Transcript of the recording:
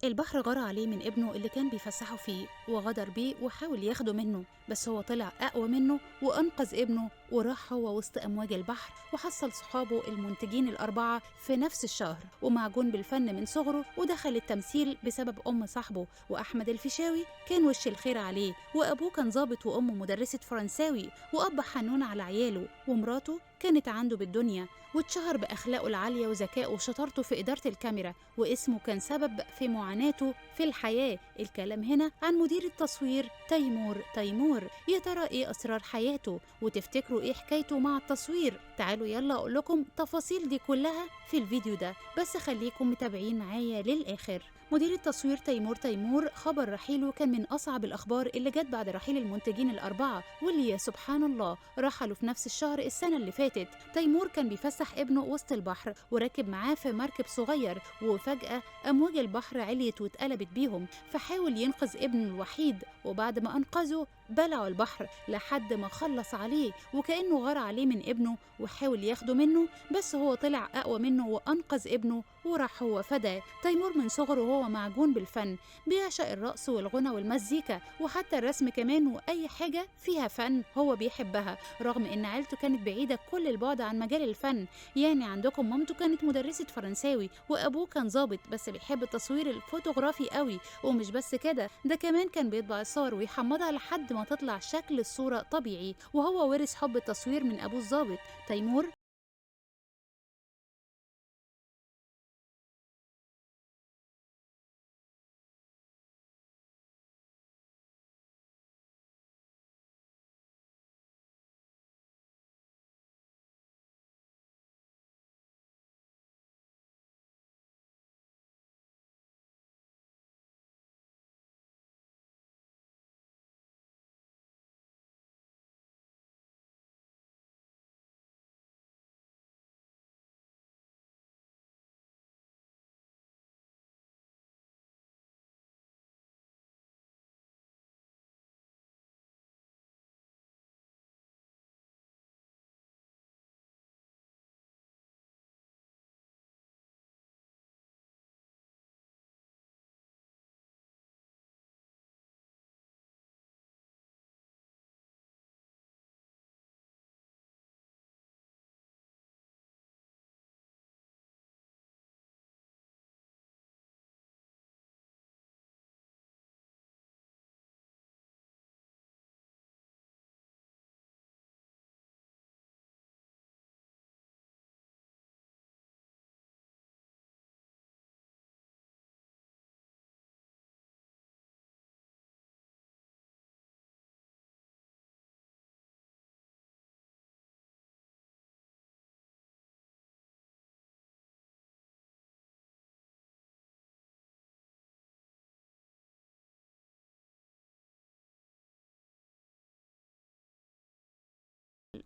البحر غار عليه من ابنه اللي كان بيفسحه فيه وغدر بيه وحاول ياخده منه، بس هو طلع أقوى منه وأنقذ ابنه وراح هو وسط أمواج البحر وحصل صحابه المنتجين الأربعة في نفس الشهر ومعجون بالفن من صغره ودخل التمثيل بسبب أم صاحبه. وأحمد الفيشاوي كان وش الخير عليه، وأبوه كان ضابط وأمه مدرسة فرنساوي، وأب حنون على عياله، ومراته كانت عنده بالدنيا، واتشهر بأخلاقه العالية وذكائه وشطارته في إدارة الكاميرا، واسمه كان سبب في معاناته في الحياة. الكلام هنا عن مدير التصوير تيمور. يا ترى إيه أسرار حياته، وتفتكروا إيه حكايته مع التصوير؟ تعالوا يلا أقول لكم تفاصيل دي كلها في الفيديو ده، بس خليكم متابعين معايا للآخر. مدير التصوير تيمور خبر رحيله كان من أصعب الأخبار اللي جت بعد رحيل المنتجين الأربعة، واللي يا سبحان الله رحلوا في نفس الشهر السنة اللي فاتت. تيمور كان بيفسح ابنه وسط البحر وراكب معاه في مركب صغير، وفجأة أمواج البحر عليت واتقلبت بيهم، فحاول ينقذ ابنه الوحيد، وبعد ما أنقذه بلعوا البحر لحد ما خلص عليه وكأنه غار عليه من ابنه وحاول ياخده منه، بس هو طلع أقوى منه وأنقذ ابنه وراح هو فداه. تيمور من صغره وهو معجون بالفن، بيعشق الرقص والغنى والمزيكا وحتى الرسم كمان، وأي حاجة فيها فن هو بيحبها، رغم إن عيلته كانت بعيدة كل البعد عن مجال الفن. يعني عندكم مامته كانت مدرسة فرنساوي وأبوه كان ضابط بس بيحب التصوير الفوتوغرافي قوي، ومش بس كده، ده كمان كان بيطبع الصور ويحمضها لحد ما تطلع شكل الصورة طبيعي، وهو ورث حب التصوير من أبوه الضابط. تيمور